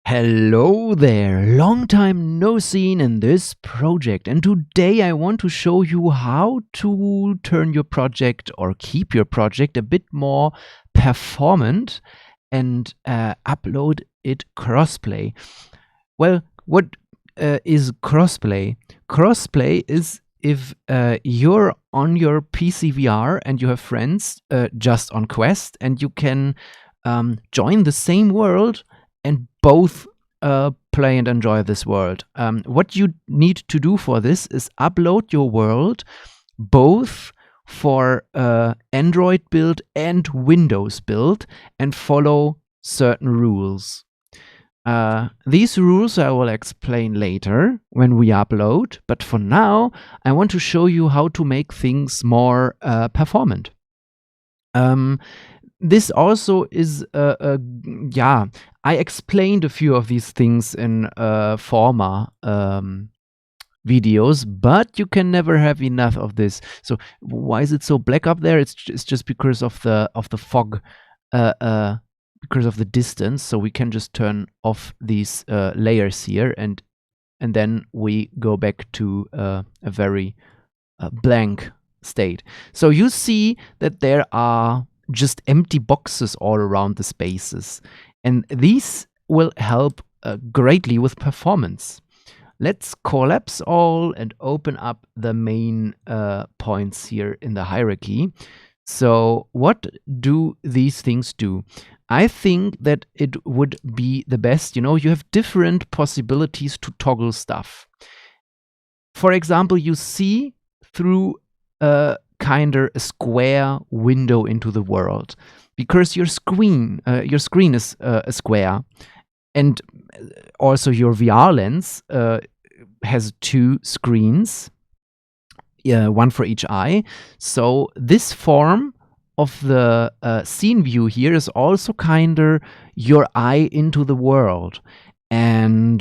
Hello there, long time no seen in this project, and today I want to show you how to turn your project or keep your project a bit more performant and upload it crossplay. Well, what is crossplay? Crossplay is if you're on your PC VR and you have friends just on Quest, and you can join the same world and both play and enjoy this world. What you need to do for this is upload your world both for Android build and Windows build and follow certain rules. These rules I will explain later when we upload, but for now I want to show you how to make things more performant. This also is, I explained a few of these things in former videos, but you can never have enough of this. So why is it so black up there? It's just because of the fog, because of the distance. So we can just turn off these layers here, and then we go back to a very blank state. So you see that there are just empty boxes all around the spaces, and these will help greatly with performance. Let's collapse all and open up the main points here in the hierarchy. So what do these things do? I think that it would be the best, you have different possibilities to toggle stuff. For example, you see through kind of a square window into the world, because your screen is a square, and also your VR lens has two screens, one for each eye. So this form of the scene view here is also kind of your eye into the world. And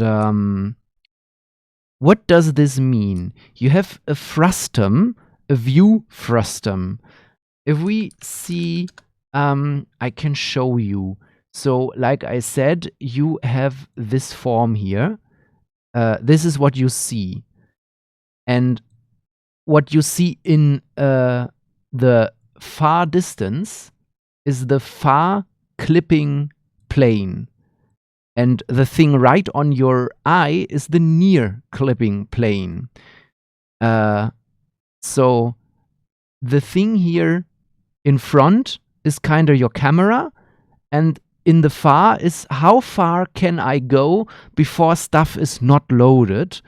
what does this mean? You have a frustum, a view frustum. If we see, I can show you. So like I said, you have this form here. This is what you see. And what you see in the far distance is the far clipping plane. And the thing right on your eye is the near clipping plane. So the thing here in front is kind of your camera, and in the far is how far can I go before stuff is not loaded.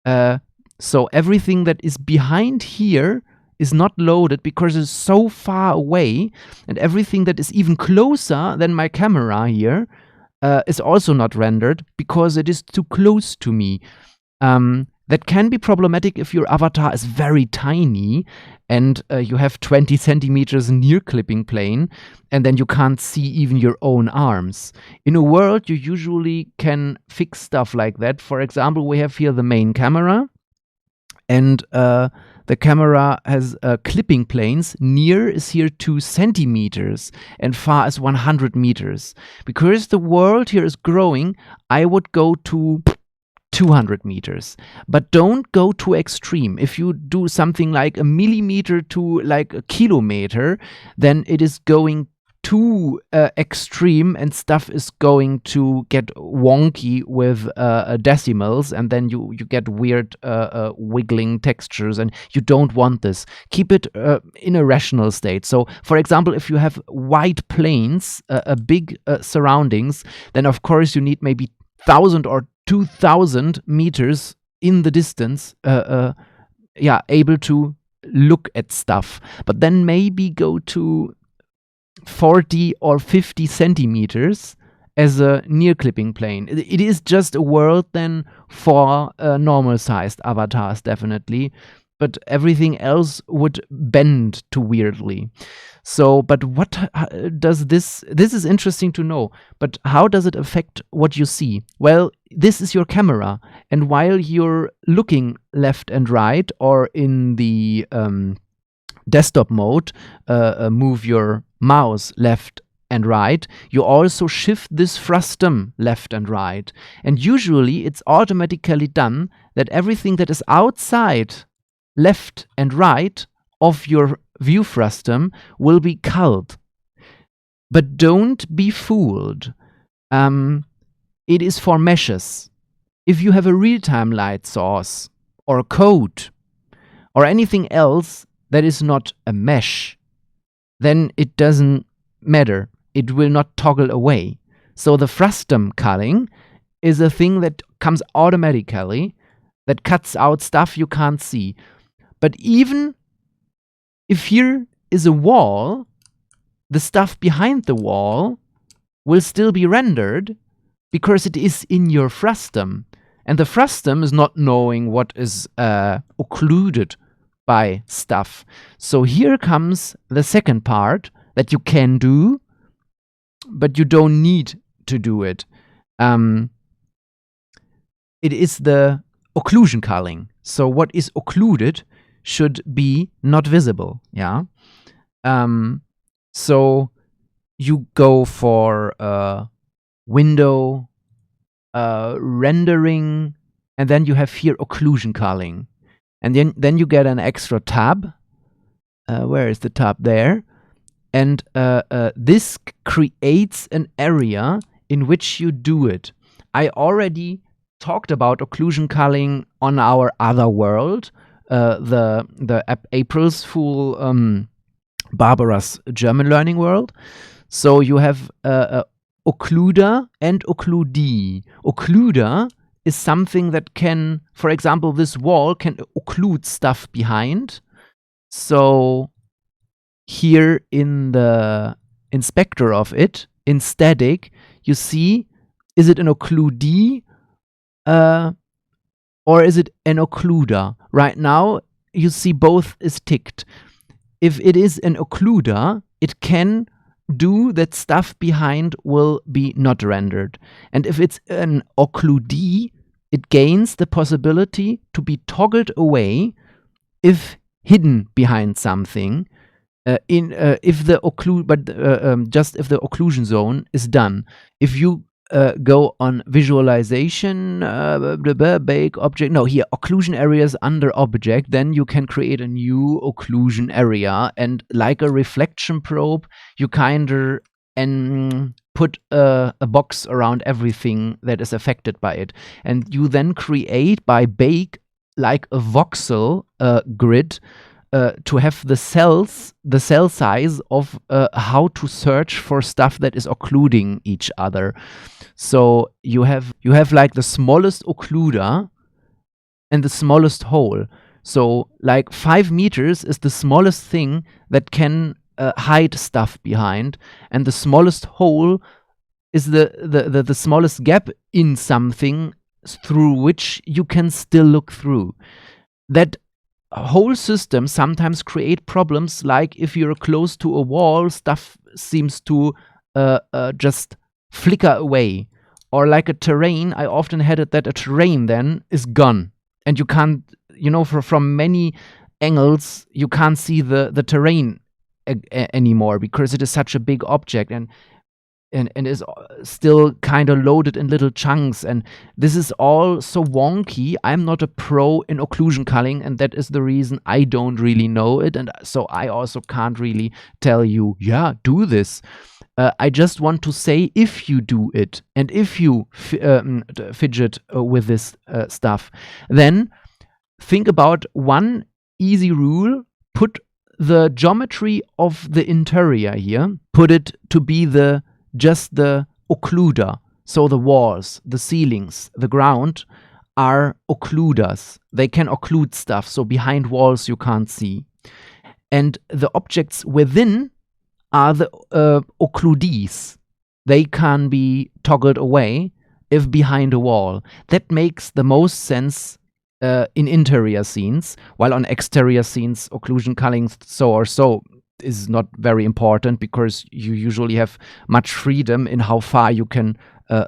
So everything that is behind here is not loaded because it's so far away, and everything that is even closer than my camera here is also not rendered because it is too close to me. That can be problematic if your avatar is very tiny and you have 20 centimeters near clipping plane, and then you can't see even your own arms. In a world, you usually can fix stuff like that. For example, we have here the main camera, and the camera has clipping planes. Near is here 2 centimeters and far is 100 meters. Because the world here is growing, I would go to 200 meters, but don't go too extreme. If you do something like a millimeter to like a kilometer, then it is going too extreme, and stuff is going to get wonky with decimals, and then you get weird wiggling textures, and you don't want this. Keep it in a rational state. So for example, if you have wide plains, big surroundings, then of course you need maybe 1,000 or 2,000 meters in the distance, able to look at stuff. But then maybe go to 40 or 50 centimeters as a near clipping plane. It is just a world then for normal sized avatars, definitely. But everything else would bend too weirdly. So, but what does this is interesting to know, but how does it affect what you see? Well, this is your camera, and while you're looking left and right, or in the desktop mode, move your mouse left and right, you also shift this frustum left and right. And usually it's automatically done that everything that is outside left and right of your view frustum will be culled. But don't be fooled. It is for meshes. If you have a real-time light source or a code or anything else that is not a mesh, then it doesn't matter. It will not toggle away. So the frustum culling is a thing that comes automatically, that cuts out stuff you can't see. But even if here is a wall, the stuff behind the wall will still be rendered because it is in your frustum. And the frustum is not knowing what is occluded by stuff. So here comes the second part that you can do, but you don't need to do it. It is the occlusion culling. So what is occluded should be not visible. Yeah. So you go for window rendering, and then you have here occlusion culling. And then you get an extra tab. Where is the tab? There. And this creates an area in which you do it. I already talked about occlusion culling on our other world, the April's Fool Barbara's German learning world. So you have occluder and occludee. Occluder is something that can, for example, this wall can occlude stuff behind. So here in the inspector of it, in static, you see, is it an occludee or is it an occluder? Right now, you see both is ticked. If it is an occluder, it can do that stuff behind will be not rendered. And if it's an occludee, it gains the possibility to be toggled away if hidden behind something. If the just if the occlusion zone is done. If you go on visualization, bake object, no, here occlusion areas under object, then you can create a new occlusion area, and like a reflection probe, you kind of put a box around everything that is affected by it, and you then create by bake like a voxel grid to have the cell size of how to search for stuff that is occluding each other. So you have like the smallest occluder and the smallest hole. So like 5 meters is the smallest thing that can hide stuff behind, and the smallest hole is the smallest gap in something through which you can still look through. That whole system sometimes create problems, like if you're close to a wall, stuff seems to just flicker away. Or like a terrain, I often had it that a terrain then is gone. And you can't, from many angles, you can't see the terrain anymore because it is such a big object and is still kind of loaded in little chunks, and this is all so wonky. I'm not a pro in occlusion culling, and that is the reason I don't really know it, and so I also can't really tell you, yeah, do this. I just want to say, if you do it and if you fidget with this stuff, then think about one easy rule. Put the geometry of the interior here, put it to be just the occluder. So the walls, the ceilings, the ground are occluders. They can occlude stuff, so behind walls you can't see. And the objects within are the occludees. They can be toggled away if behind a wall. That makes the most sense in interior scenes, while on exterior scenes, occlusion culling so or so is not very important because you usually have much freedom in how far you can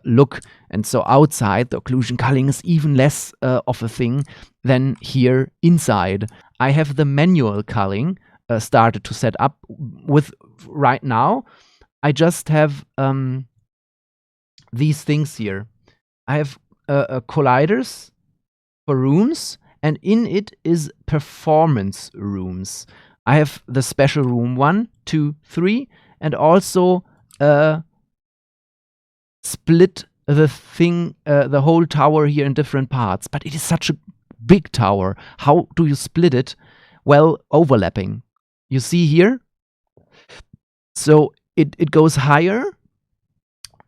look. And so outside, the occlusion culling is even less of a thing than here inside. I have the manual culling started to set up with right now. I just have these things here. I have colliders for rooms, and in it is performance rooms. I have the special room 1, 2, 3, and also split the thing, the whole tower here in different parts. But it is such a big tower. How do you split it? Well, overlapping. You see here? So it goes higher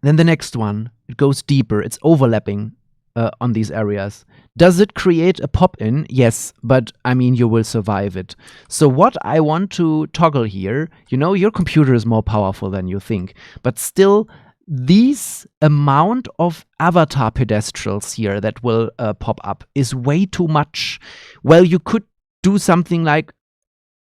than the next one. It goes deeper. It's overlapping on these areas. Does it create a pop-in? Yes, but I mean, you will survive it. So what I want to toggle here, you know, your computer is more powerful than you think, but still, these amount of avatar pedestrians here that will pop up is way too much. Well, you could do something like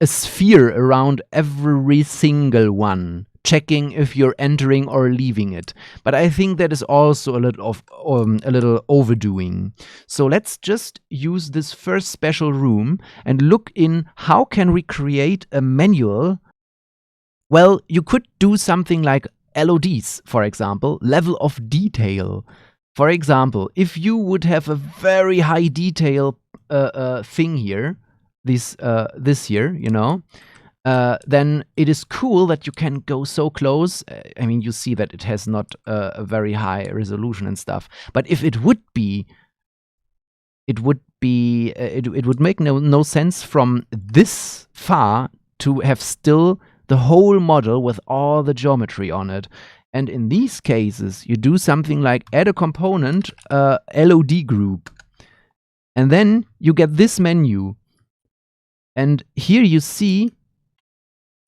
a sphere around every single one, checking if you're entering or leaving it. But I think that is also a little overdoing. So let's just use this first special room and look in how can we create a manual. Well, you could do something like LODs, for example, level of detail. For example, if you would have a very high detail thing here, this here, you know, then it is cool that you can go so close. I mean, you see that it has not a very high resolution and stuff. But if it would be, it would make no sense from this far to have still the whole model with all the geometry on it. And in these cases, you do something like add a component, LOD group, and then you get this menu. And here you see,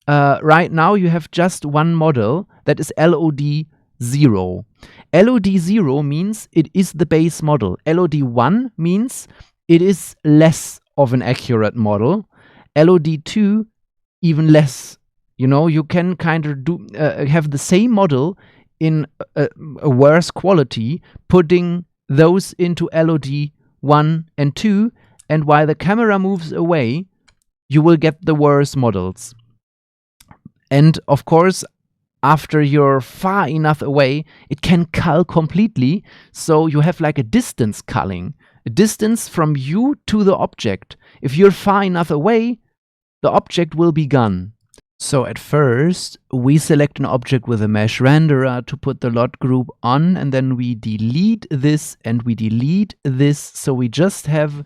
right now you have just one model that is LOD 0. LOD 0 means it is the base model. LOD 1 means it is less of an accurate model. LOD 2, even less. You know, you can kind of do have the same model in a worse quality, putting those into LOD 1 and 2, and while the camera moves away, you will get the worse models. And of course, after you're far enough away, it can cull completely. So you have like a distance culling, a distance from you to the object. If you're far enough away, the object will be gone. So at first, we select an object with a mesh renderer to put the LOD group on, and then we delete this and we delete this. So we just have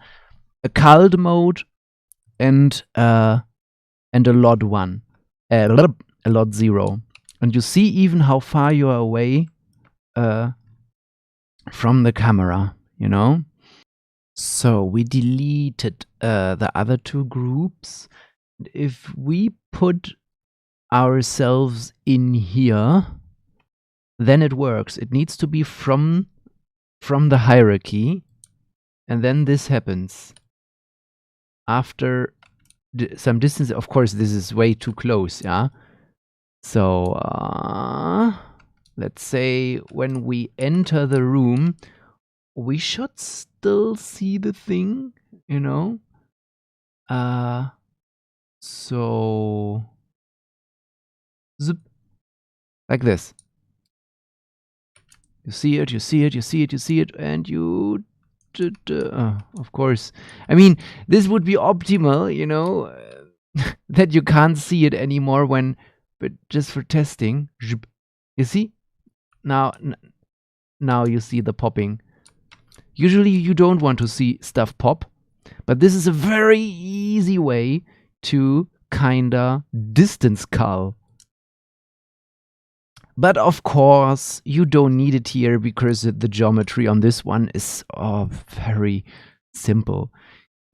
a culled mode and a LOD 1, a LOD 0. And you see even how far you are away from the camera, you know? So we deleted the other two groups. If we put ourselves in here, then it works. It needs to be from the hierarchy, and then this happens. After some distance, of course, this is way too close, yeah? So, let's say when we enter the room, we should still see the thing, you know? So, zip, like this. You see it, you see it, you see it, you see it, and you... of course. I mean, this would be optimal, you know, that you can't see it anymore when... But just for testing, you see? Now you see the popping. Usually you don't want to see stuff pop, but this is a very easy way to kinda distance cull. But of course, you don't need it here because the geometry on this one is very simple.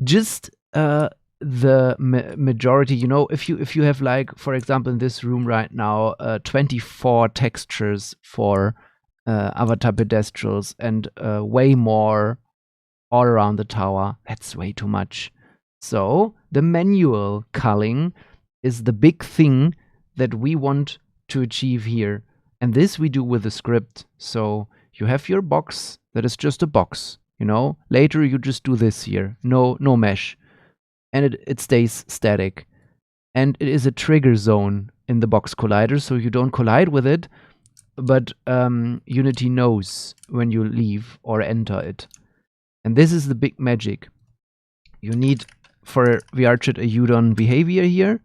Just the majority, you know, if you have, like, for example, in this room right now, 24 textures for avatar pedestrians and way more all around the tower, that's way too much. So the manual culling is the big thing that we want to achieve here. And this we do with the script. So you have your box that is just a box, you know. Later you just do this here. No mesh. And it stays static. And it is a trigger zone. in the box collider, so you don't collide with it, but Unity knows when you leave or enter it. And this is the big magic. You need for VRChat a udon behavior here,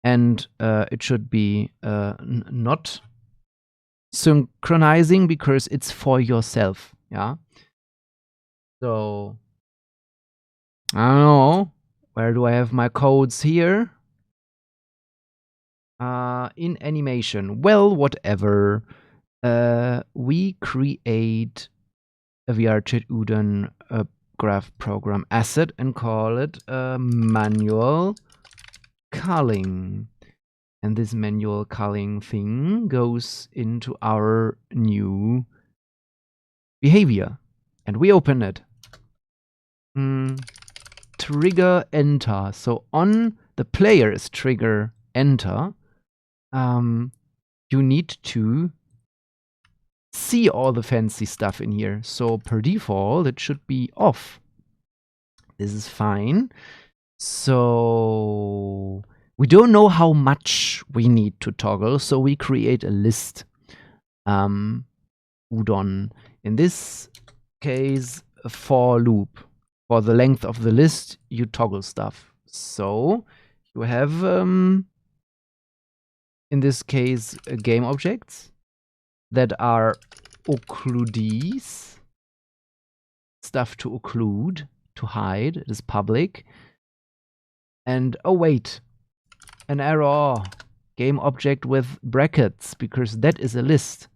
and it should be not synchronizing because it's for yourself. Yeah. So I don't know, where do I have my codes here? In animation. Well, whatever. We create a VRChat udon graph program asset and call it manual culling. And this manual culling thing goes into our new behavior. And we open it. Trigger enter. So on the player's trigger enter, you need to see all the fancy stuff in here. So per default, it should be off. This is fine. So we don't know how much we need to toggle, so we create a list. Udon. In this case, a for loop. For the length of the list, you toggle stuff. So you have, in this case, game objects that are occludees. Stuff to occlude, to hide. It is public. And oh wait, an error. Game object with brackets, because that is a list.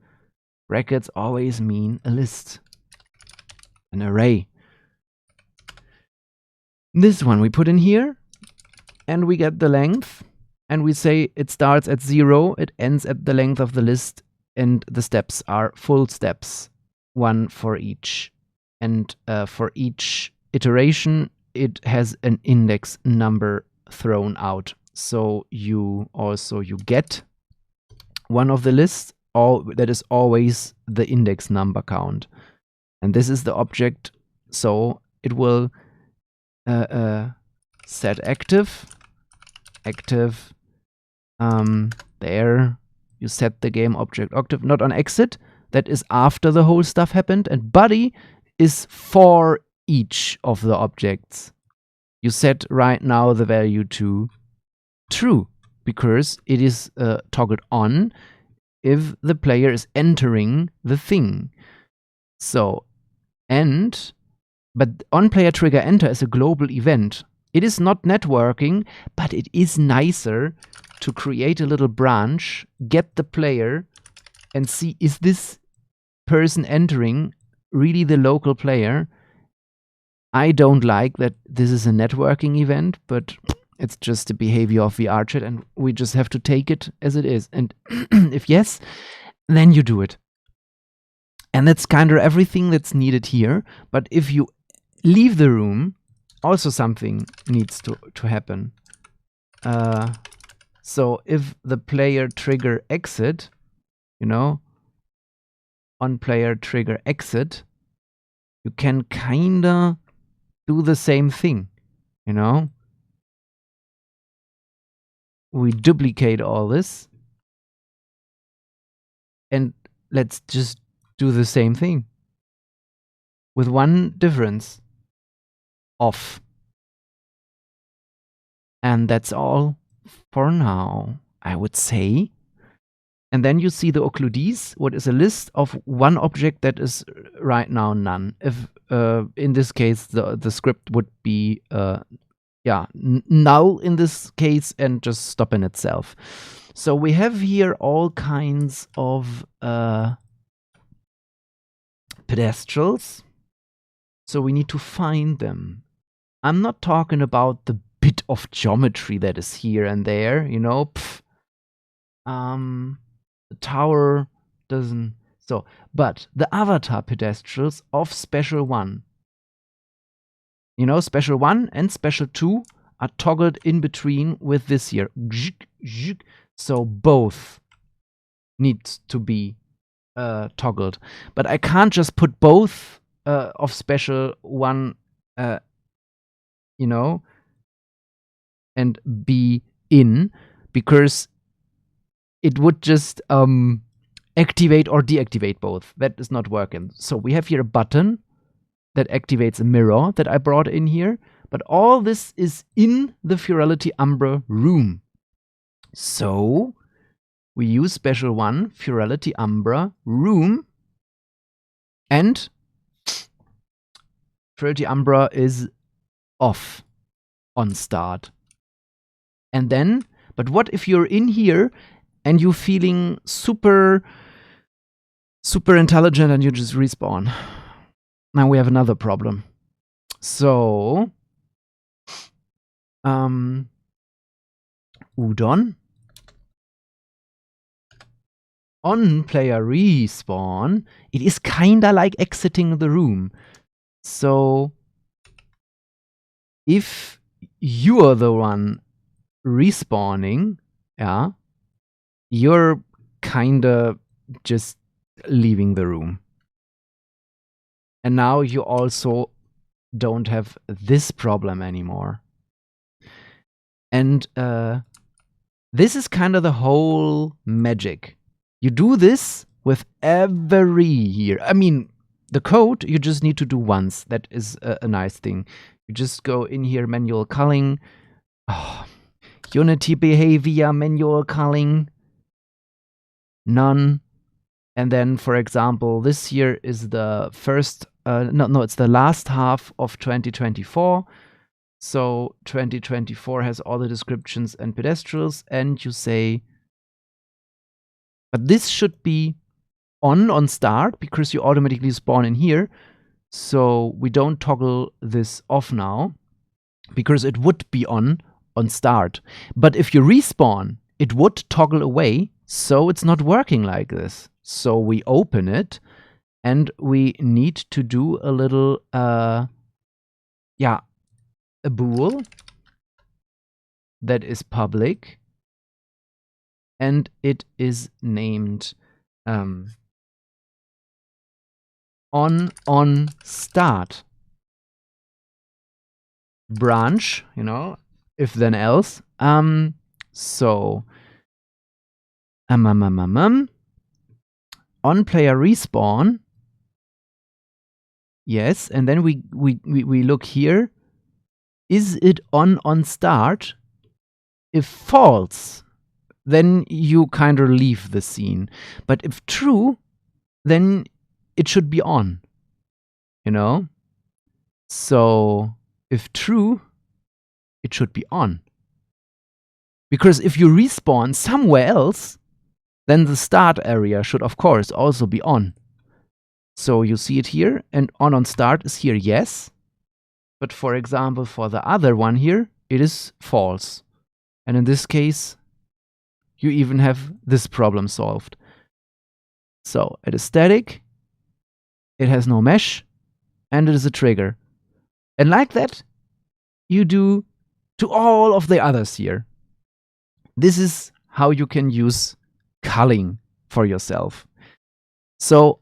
Brackets always mean a list. An array. This one we put in here, and we get the length, and we say it starts at 0, it ends at the length of the list, and the steps are full steps, one for each. And for each iteration, it has an index number thrown out. So you get one of the lists, that is always the index number count. And this is the object, so it will set active, there you set the game object active, not on exit, that is after the whole stuff happened, and body is for each of the objects. You set right now the value to true, because it is toggled on if the player is entering the thing. So, but on player trigger enter is a global event. It is not networking, but it is nicer to create a little branch, get the player, and see, is this person entering really the local player? I don't like that this is a networking event, but it's just the behavior of VRChat, and we just have to take it as it is. And if yes, then you do it. And that's kind of everything that's needed here. But if you leave the room, also something needs to happen. So if the player trigger exit, on player trigger exit, you can kinda do the same thing, We duplicate all this, and let's just do the same thing. With one difference. Off. And that's all for now, I would say. And then you see the occludees, what is a list of one object that is right now none. If in this case the script would be null in this case and just stop in itself. So we have here all kinds of pedestrians. So we need to find them. I'm not talking about the bit of geometry that is here and there, the tower doesn't. So, but the avatar pedestrians of special 1. Special 1 and special 2 are toggled in between with this here. So both need to be toggled. But I can't just put both of special 1, and be in, because it would just activate or deactivate both. That is not working. So we have here a button that activates a mirror that I brought in here, but all this is in the Virality Umbra room. So we use special one, Virality Umbra room, and Virality Umbra is off on start. And then, but what if you're in here and you're feeling super intelligent and you just respawn? Now we have another problem. So, Udon. On player respawn, it is kinda like exiting the room. So, if you're the one respawning, yeah, you're kinda just leaving the room. And now you also don't have this problem anymore. And this is kind of the whole magic. You do this with every year. I mean, the code you just need to do once. That is a nice thing. You just go in here, manual culling. Oh, Unity behavior, manual culling. None. And then, for example, this year is the first, it's the last half of 2024. So 2024 has all the descriptions and pedestrians, and you say, but this should be on start because you automatically spawn in here. So we don't toggle this off now because it would be on start. But if you respawn, it would toggle away. So it's not working like this. So we open it and we need to do a little, a bool that is public. And it is named on start branch, if then else. So on player respawn, yes, and then we look here. Is it on start? If false, then you kind of leave the scene. But if true, then it should be on. So if true, it should be on. Because if you respawn somewhere else, then the start area should, of course, also be on. So you see it here, and on start is here, yes. But for example, for the other one here, it is false. And in this case, you even have this problem solved. So it is static, it has no mesh, and it is a trigger. And like that, you do to all of the others here. This is how you can use culling for yourself. So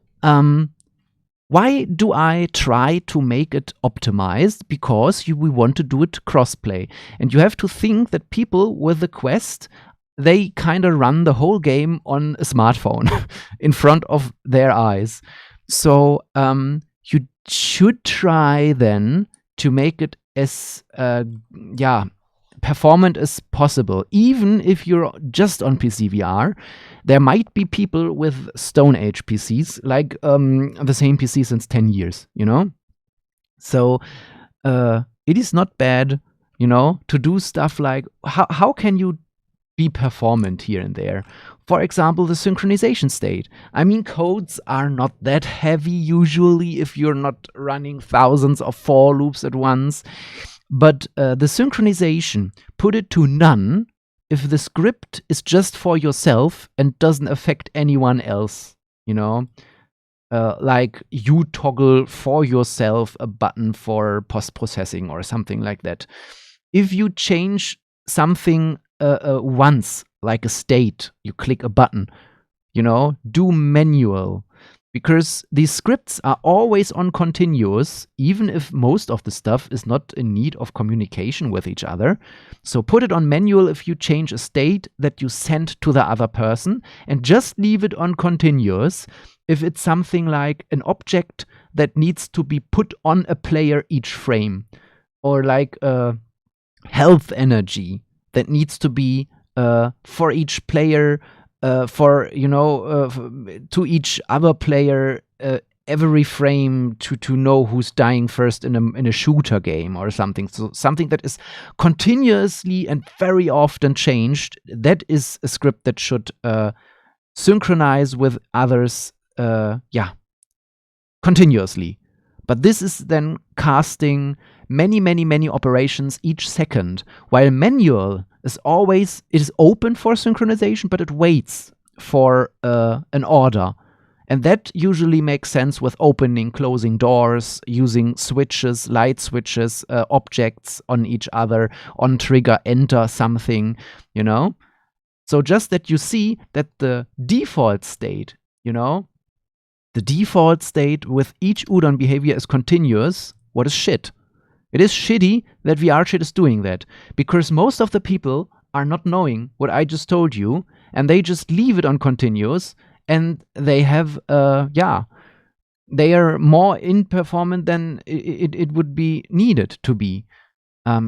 why do I try to make it optimized? Because we want to do it crossplay. And you have to think that people with the Quest, they kind of run the whole game on a smartphone in front of their eyes. So you should try then to make it as performant as possible. Even if you're just on PC VR, there might be people with Stone Age PCs, like the same PC since 10 years, So it is not bad, to do stuff like, how can you be performant here and there? For example, the synchronization state. I mean, codes are not that heavy usually if you're not running thousands of for loops at once. But the synchronization, put it to none if the script is just for yourself and doesn't affect anyone else, like you toggle for yourself a button for post-processing or something like that. If you change something once, like a state, you click a button, do manual. because these scripts are always on continuous, even if most of the stuff is not in need of communication with each other. So put it on manual if you change a state that you send to the other person, and just leave it on continuous if it's something like an object that needs to be put on a player each frame, or like health energy that needs to be for each player, to each other player every frame to know who's dying first in a shooter game or something. So something that is continuously and very often changed. That is a script that should synchronize with others, continuously. But this is then casting many operations each second, while manual is always, it is open for synchronization, but it waits for an order. And that usually makes sense with opening, closing doors, using switches, light switches, objects on each other, on trigger, enter something, So just that you see that the default state, the default state with each udon behavior is continuous. What is shit? It is shitty that VRChat is doing that, because most of the people are not knowing what I just told you, and they just leave it on continuous, and they have, they are more in-performant than it would be needed to be.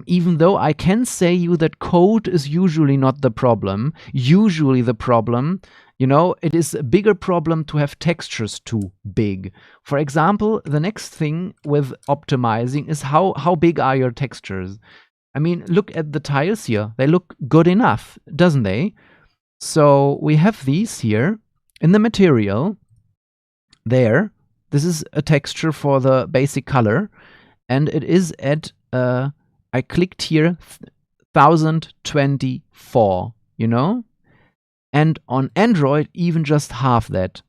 Even though I can say you that code is usually not the problem. Usually the problem, it is a bigger problem to have textures too big. For example, the next thing with optimizing is how big are your textures? I mean, look at the tiles here. They look good enough, doesn't they? So we have these here in the material. There, this is a texture for the basic color, and it is at I clicked here 1024, and on Android even just half that.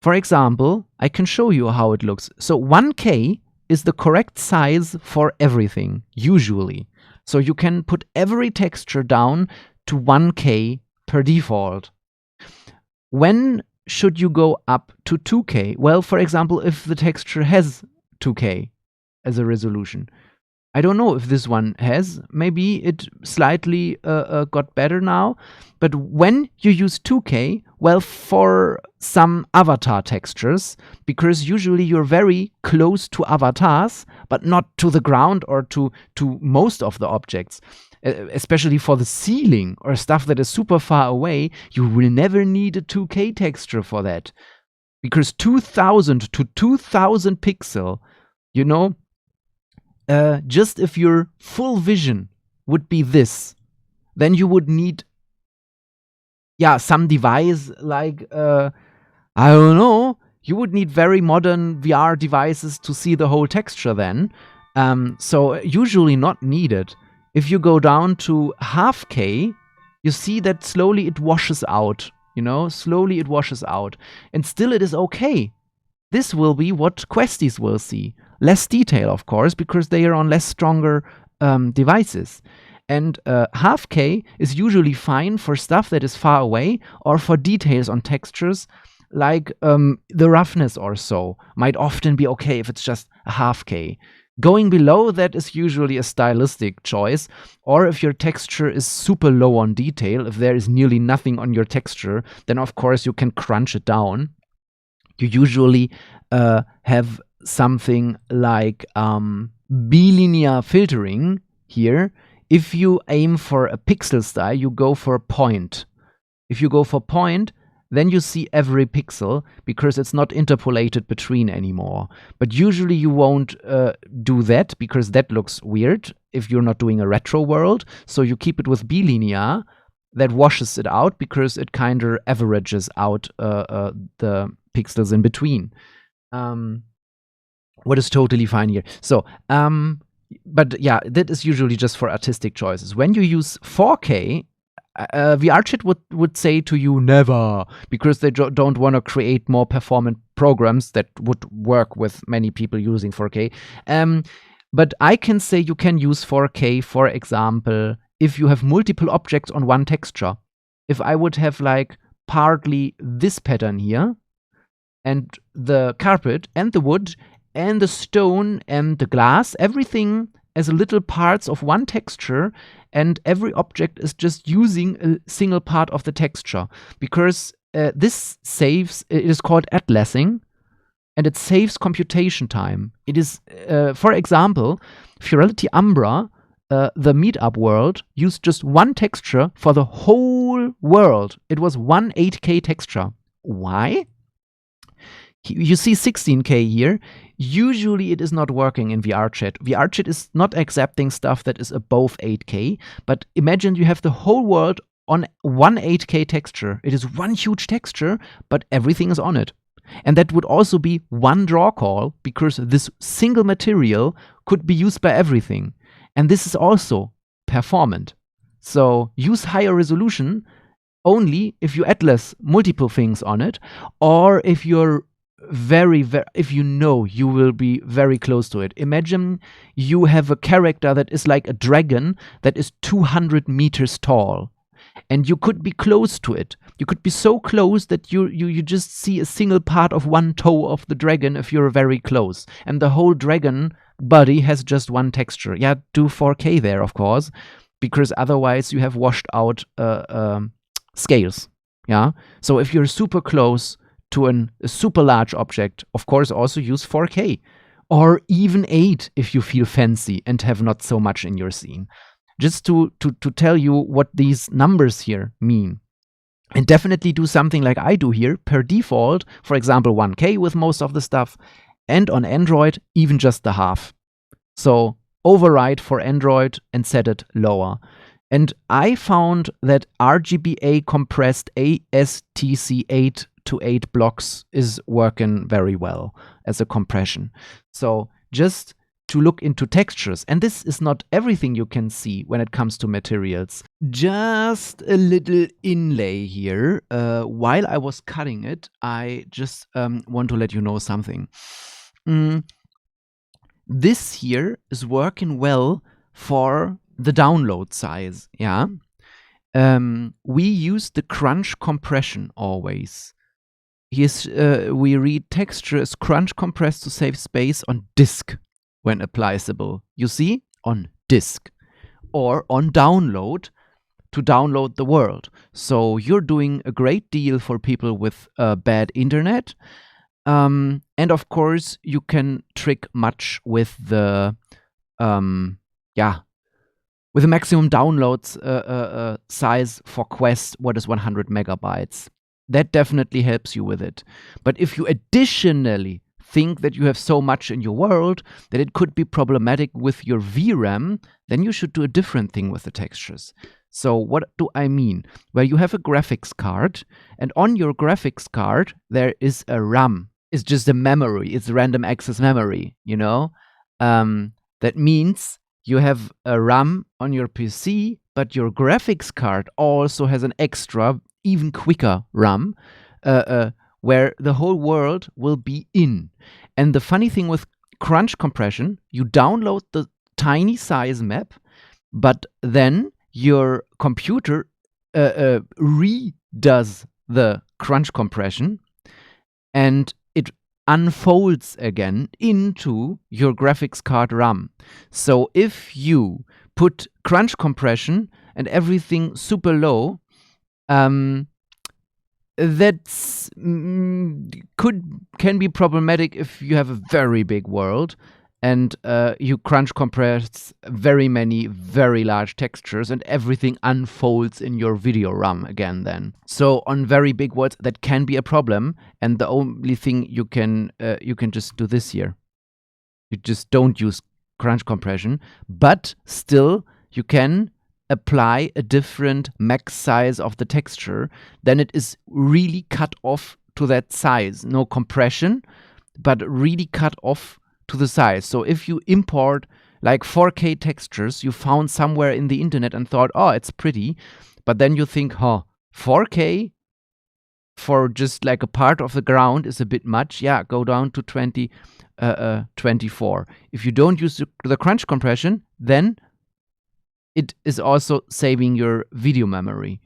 For example, I can show you how it looks. So 1K is the correct size for everything, usually. So you can put every texture down to 1K per default. When should you go up to 2K? Well, for example, if the texture has 2K as a resolution. I don't know if this one has. Maybe it slightly got better now. But when you use 2K, well, for some avatar textures, because usually you're very close to avatars, but not to the ground or to most of the objects, especially for the ceiling or stuff that is super far away, you will never need a 2K texture for that. Because 2000 to 2000 pixel, just if your full vision would be this, then you would need, some device like, I don't know, you would need very modern VR devices to see the whole texture then. So usually not needed. If you go down to half K, you see that slowly it washes out, slowly it washes out. And still it is okay. This will be what Questies will see. Less detail, of course, because they are on less stronger devices. And half K is usually fine for stuff that is far away, or for details on textures, like the roughness or so. Might often be okay if it's just a half K. Going below that is usually a stylistic choice, or if your texture is super low on detail, if there is nearly nothing on your texture, then of course you can crunch it down. You usually have something like bilinear filtering here. If you aim for a pixel style, you go for point. If you go for point, then you see every pixel because it's not interpolated between anymore. But usually you won't do that because that looks weird if you're not doing a retro world. So you keep it with bilinear. That washes it out because it kind of averages out the pixels in between. What is totally fine here. So, but yeah, that is usually just for artistic choices. When you use 4K, VRChat would say to you never, because they don't want to create more performant programs that would work with many people using 4K. But I can say you can use 4K, for example, if you have multiple objects on one texture. If I would have like partly this pattern here, and the carpet and the wood and the stone and the glass, everything as little parts of one texture, and every object is just using a single part of the texture, because this saves, it is called atlasing, and it saves computation time. It is, for example, Furality Umbra, the meetup world, used just one texture for the whole world. It was one 8K texture. Why? You see 16K here. Usually it is not working in VRChat. VRChat is not accepting stuff that is above 8K, but imagine you have the whole world on one 8K texture. It is one huge texture, but everything is on it. And that would also be one draw call, because this single material could be used by everything. And this is also performant. So use higher resolution only if you atlas multiple things on it, or if you're if you know you will be very close to it. Imagine you have a character that is like a dragon that is 200 meters tall, and you could be close to it. You could be so close that you just see a single part of one toe of the dragon if you're very close, and the whole dragon body has just one texture. Yeah, do 4K there, of course, because otherwise you have washed out scales. Yeah, so if you're super close to a super large object, of course also use 4K, or even 8 if you feel fancy and have not so much in your scene. Just to tell you what these numbers here mean. And definitely do something like I do here, per default, for example 1K with most of the stuff, and on Android even just the half. So override for Android and set it lower. And I found that RGBA compressed ASTC8 to 8 blocks is working very well as a compression. So just to look into textures, and this is not everything you can see when it comes to materials. Just a little inlay here. While I was cutting it, I just want to let you know something. This here is working well for the download size. Yeah. We use the crunch compression always. Here's, we read texture is crunch compressed to save space on disk when applicable. You see? On disk. Or on download to download the world. So you're doing a great deal for people with bad internet. And of course, you can trick much with the with the maximum downloads size for Quest, what is 100 megabytes. That definitely helps you with it. But if you additionally think that you have so much in your world that it could be problematic with your VRAM, then you should do a different thing with the textures. So what do I mean? Where you have a graphics card, and on your graphics card there is a RAM. It's just a memory. It's random access memory, you know? That means you have a RAM on your PC, but your graphics card also has an extra, even quicker RAM, where the whole world will be in. And the funny thing with crunch compression, you download the tiny size map, but then your computer redoes the crunch compression, and it unfolds again into your graphics card RAM. So if you put crunch compression and everything super low, that's can be problematic if you have a very big world and you crunch compress very many very large textures and everything unfolds in your video RAM again then. So on very big worlds that can be a problem, and the only thing you can just do this here. You just don't use crunch compression, but still you can apply a different max size of the texture. Then it is really cut off to that size. No compression, but really cut off to the size. So if you import like 4K textures you found somewhere in the internet and thought, oh, it's pretty, but then you think, 4K for just like a part of the ground is a bit much. Yeah, go down to 24. If you don't use the crunch compression, then it is also saving your video memory.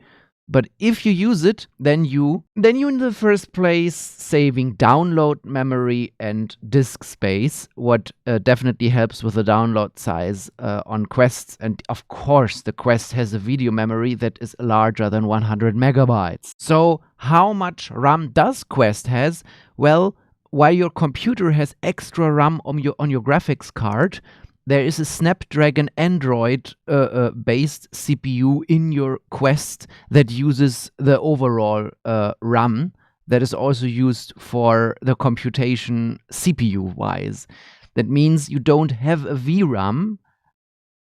But if you use it, then you in the first place saving download memory and disk space, what definitely helps with the download size on Quests. And of course, the Quest has a video memory that is larger than 100 megabytes. So how much RAM does Quest has? Well, while your computer has extra RAM on your graphics card, there is a Snapdragon Android based CPU in your Quest that uses the overall RAM that is also used for the computation CPU wise. That means you don't have a VRAM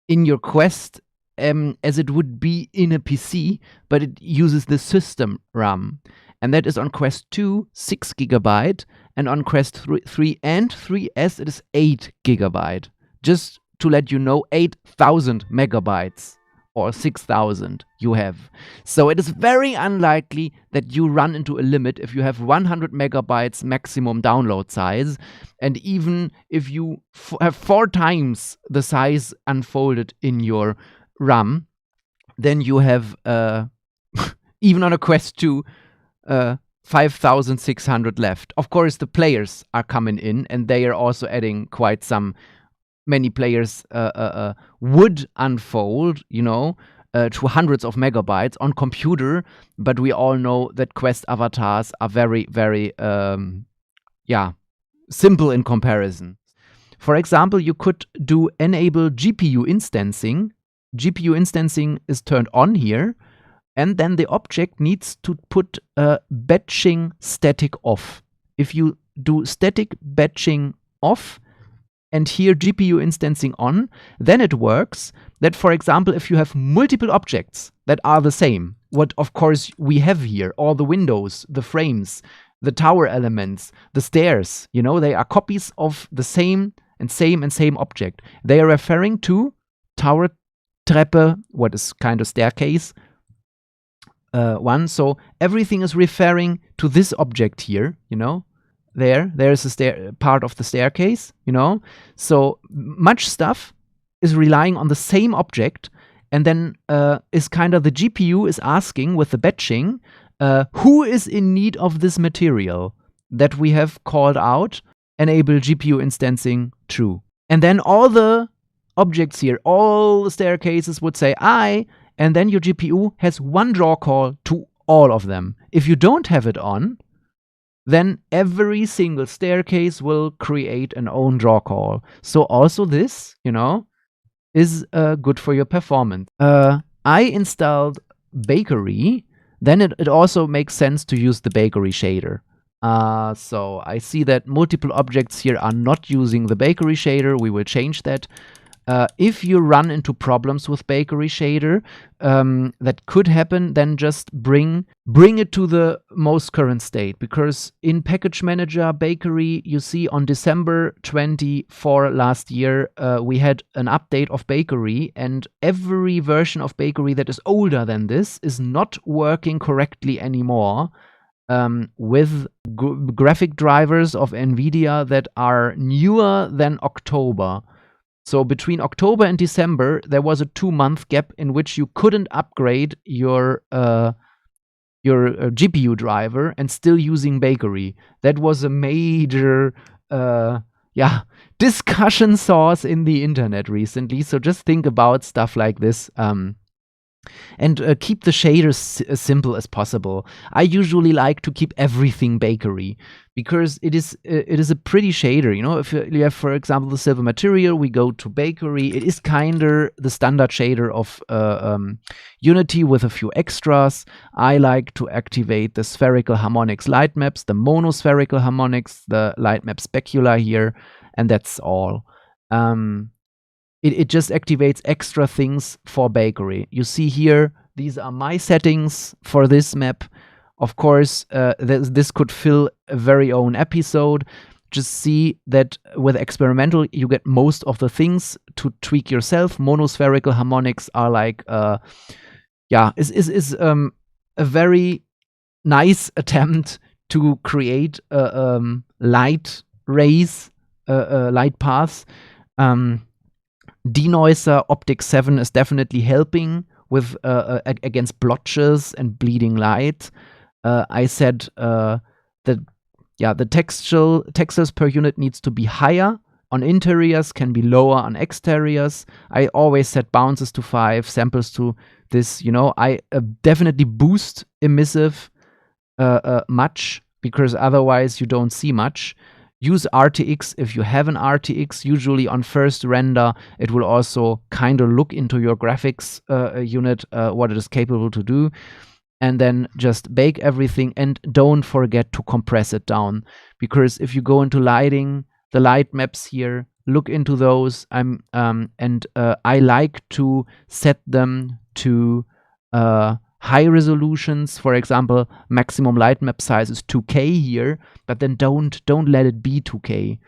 in your Quest as it would be in a PC, but it uses the system RAM. And that is on Quest 2, 6 gigabyte, and on Quest 3 and 3S, it is 8 gigabyte. Just to let you know, 8,000 megabytes or 6,000 you have. So it is very unlikely that you run into a limit if you have 100 megabytes maximum download size. And even if you have 4 times the size unfolded in your RAM, then you have, even on a Quest 2, 5,600 left. Of course, the players are coming in, and they are also adding quite some. Many players would unfold, to hundreds of megabytes on computer, but we all know that Quest avatars are very, very, simple in comparison. For example, you could do enable GPU instancing. GPU instancing is turned on here, and then the object needs to put batching static off. If you do static batching off, and here GPU instancing on, then it works that, for example, if you have multiple objects that are the same, what of course we have here, all the windows, the frames, the tower elements, the stairs, they are copies of the same object. They are referring to tower, Treppe, what is kind of staircase, one. So everything is referring to this object here, There's a part of the staircase, So much stuff is relying on the same object, and then is kind of the GPU is asking with the batching, who is in need of this material that we have called out, enable GPU instancing true. And then all the objects here, all the staircases would say I, and then your GPU has one draw call to all of them. If you don't have it on, then every single staircase will create an own draw call. So also this, is good for your performance. I installed Bakery. Then it also makes sense to use the Bakery shader. So I see that multiple objects here are not using the Bakery shader. We will change that. If you run into problems with Bakery shader, that could happen, then just bring it to the most current state. Because in Package Manager Bakery, you see on December 24 last year, we had an update of Bakery, and every version of Bakery that is older than this is not working correctly anymore. With graphic drivers of NVIDIA that are newer than October. So between October and December, there was a 2-month gap in which you couldn't upgrade your GPU driver and still using Bakery. That was a major discussion source in the internet recently. So just think about stuff like this. And keep the shaders as simple as possible. I usually like to keep everything Bakery because it is a pretty shader. If you have, for example, the silver material, we go to Bakery. It is kinda the standard shader of Unity with a few extras. I like to activate the spherical harmonics light maps, the monospherical harmonics, the light map specular here, and that's all. It just activates extra things for Bakery. You see here, these are my settings for this map. Of course, this could fill a very own episode. Just see that with experimental, you get most of the things to tweak yourself. Monospherical harmonics are like, is a very nice attempt to create light rays, light paths. Denoiser Optic 7 is definitely helping with against blotches and bleeding light. I said that the textures per unit needs to be higher on interiors, can be lower on exteriors. I always set bounces to 5, samples to this. I definitely boost emissive much, because otherwise you don't see much. Use RTX if you have an RTX. Usually on first render, it will also kind of look into your graphics unit, what it is capable to do. And then just bake everything, and don't forget to compress it down. Because if you go into lighting, the light maps here, look into those. I like to set them to high resolutions. For example, maximum light map size is 2K here, but then don't let it be 2K.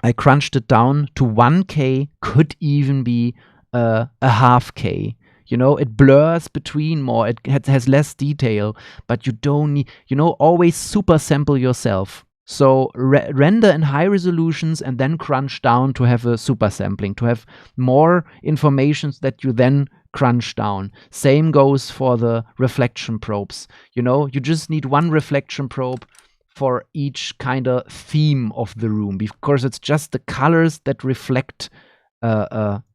I crunched it down to 1K, could even be a half K. It blurs between more, it has less detail, but you don't need, always super sample yourself. So render in high resolutions and then crunch down to have a super sampling, to have more information that you then crunch down. Same goes for the reflection probes. You just need one reflection probe for each kind of theme of the room, because it's just the colors that reflect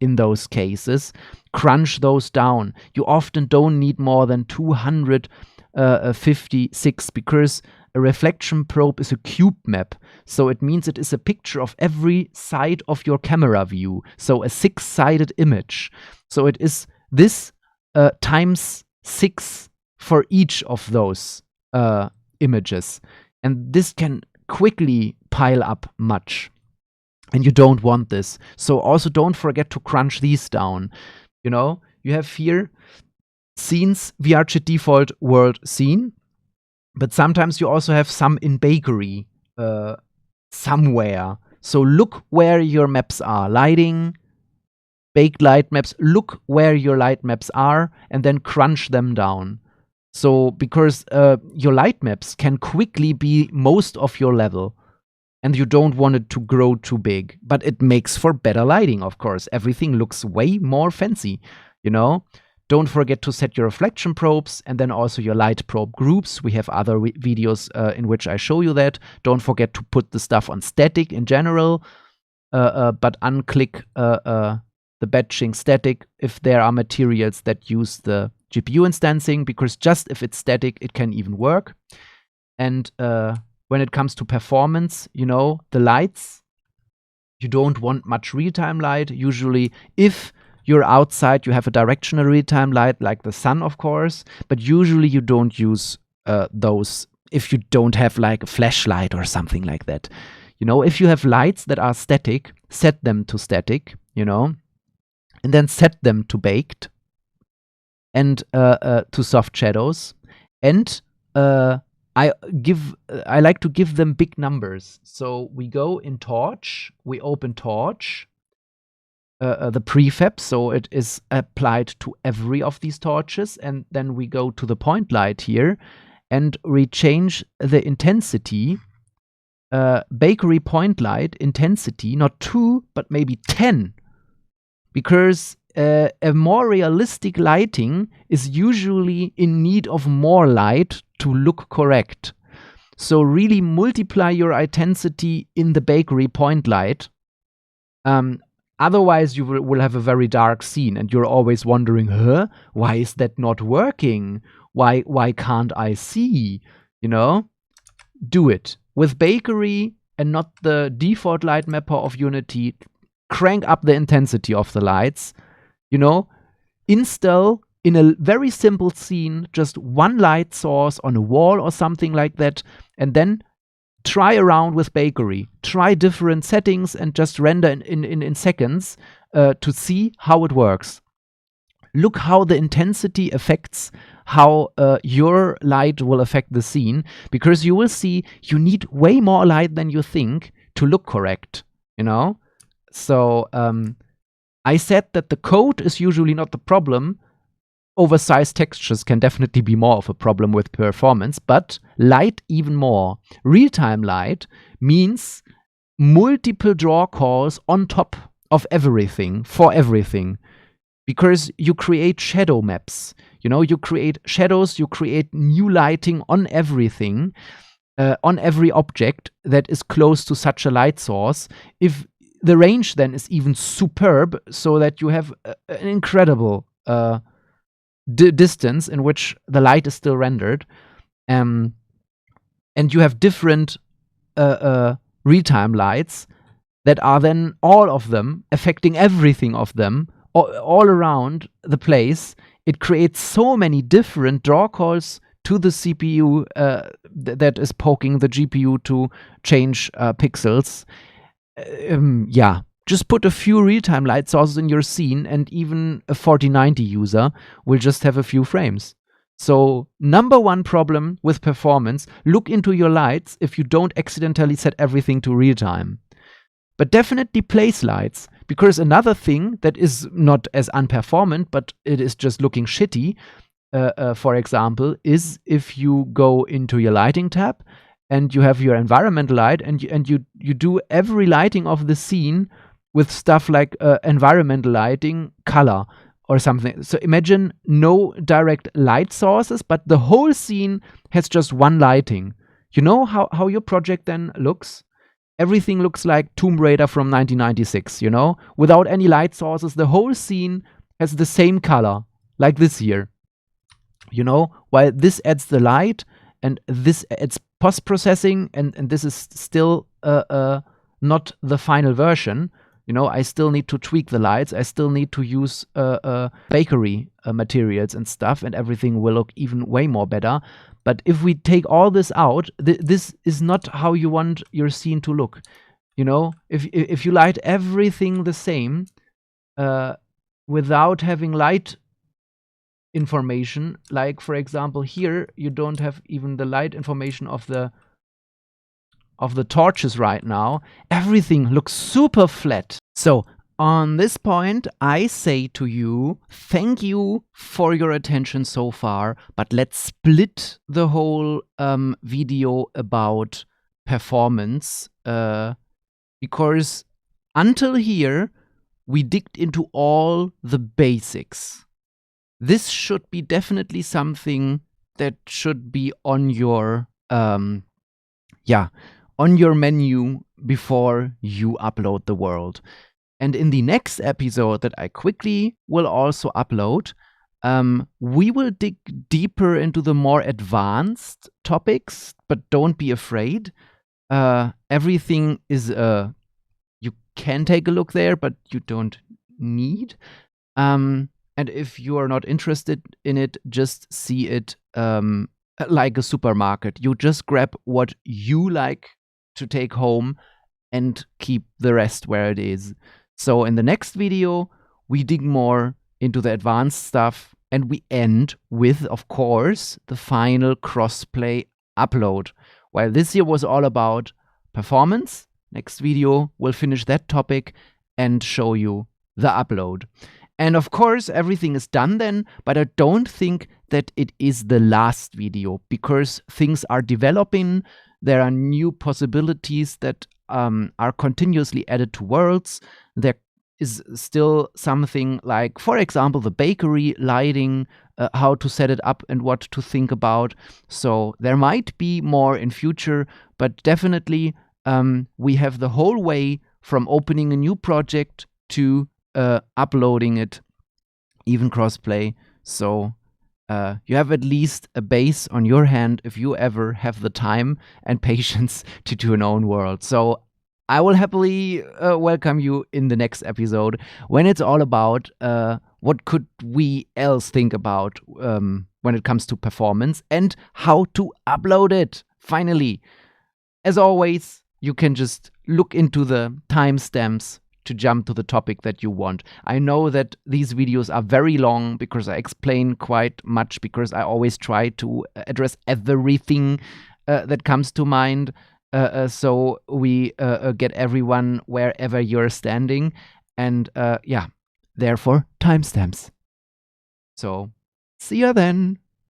in those cases. Crunch those down. You often don't need more than 256, because a reflection probe is a cube map. So it means it is a picture of every side of your camera view. So a 6-sided image. So it is this times 6 for each of those images. And this can quickly pile up much. And you don't want this. So also don't forget to crunch these down. You have here scenes, VRChat default world scene. But sometimes you also have some in bakery somewhere. So look where your maps are. Lighting, baked light maps. Look where your light maps are, and then crunch them down. So because your light maps can quickly be most of your level, and you don't want it to grow too big. But it makes for better lighting, of course. Everything looks way more fancy, Don't forget to set your reflection probes, and then also your light probe groups. We have other videos in which I show you that. Don't forget to put the stuff on static in general, but unclick the batching static if there are materials that use the GPU instancing, because just if it's static, it can even work. And when it comes to performance, the lights, you don't want much real-time light. Usually, if you're outside, you have a directional real-time light, like the sun, of course, but usually you don't use those if you don't have like a flashlight or something like that. If you have lights that are static, set them to static, and then set them to baked and to soft shadows. And I like to give them big numbers. So we go in Torch, we open Torch, the prefab, so it is applied to every of these torches, and then we go to the point light here, and we change the intensity, bakery point light intensity, not 2, but maybe 10, because a more realistic lighting is usually in need of more light to look correct. So really multiply your intensity in the bakery point light. Otherwise, you will have a very dark scene, and you're always wondering, why is that not working? Why can't I see? Do it. With bakery and not the default light mapper of Unity, crank up the intensity of the lights. Install in a very simple scene just one light source on a wall or something like that, and then try around with bakery. Try different settings and just render in seconds to see how it works. Look how the intensity affects how your light will affect the scene, because you will see you need way more light than you think to look correct, So I said that the code is usually not the problem. Oversized textures can definitely be more of a problem with performance, but light even more. Real-time light means multiple draw calls on top of everything, for everything. because you create shadow maps. You know, you create shadows, you create new lighting on everything, on every object that is close to such a light source. If the range then is even superb, so that you have an incredible distance in which the light is still rendered, and you have different real-time lights that are then all of them affecting everything of them all around the place. It creates so many different draw calls to the CPU that is poking the GPU to change pixels. Yeah, just put a few real-time light sources in your scene, and even a 4090 user will just have a few frames. So number one problem with performance, look into your lights if you don't accidentally set everything to real-time. But definitely place lights, because another thing that is not as unperformant, but it is just looking shitty, for example, is if you go into your lighting tab and you have your environmental light, and you do every lighting of the scene with stuff like environmental lighting color or something. So imagine no direct light sources, but the whole scene has just one lighting. You know how your project then looks? Everything looks like Tomb Raider from 1996, you know? Without any light sources, the whole scene has the same color, like this here. You know, while this adds the light, and this adds post-processing, and this is still not the final version. You know, I still need to tweak the lights. I still need to use bakery materials and stuff, and everything will look even way more better. But if we take all this out, this is not how you want your scene to look. You know, if you light everything the same, without having light information, like for example here, you don't have even the light information of the torches right now. Everything looks super flat. So on this point, I say to you, thank you for your attention so far, but let's split the whole video about performance, because until here, we digged into all the basics. This should be definitely something that should be on your, on your menu before you upload the world. And in the next episode that I quickly will also upload, we will dig deeper into the more advanced topics, but don't be afraid. Everything is, you can take a look there, but you don't need. And if you are not interested in it, just see it like a supermarket. You just grab what you like to take home and keep the rest where it is. So in the next video, we dig more into the advanced stuff, and we end with, of course, the final crossplay upload. While this year was all about performance, next video will finish that topic and show you the upload. And of course, everything is done then, but I don't think that it is the last video, because things are developing. There are new possibilities that are continuously added to worlds. There is still something like, for example, the bakery lighting, how to set it up and what to think about. So there might be more in future, but definitely we have the whole way from opening a new project to uploading it, even crossplay. So you have at least a base on your hand if you ever have the time and patience to do an own world. So I will happily welcome you in the next episode, when it's all about what could we else think about when it comes to performance and how to upload it finally. As always, you can just look into the timestamps to jump to the topic that you want. I know that these videos are very long because I explain quite much, because I always try to address everything that comes to mind, so we get everyone wherever you're standing, and therefore timestamps. So see you then.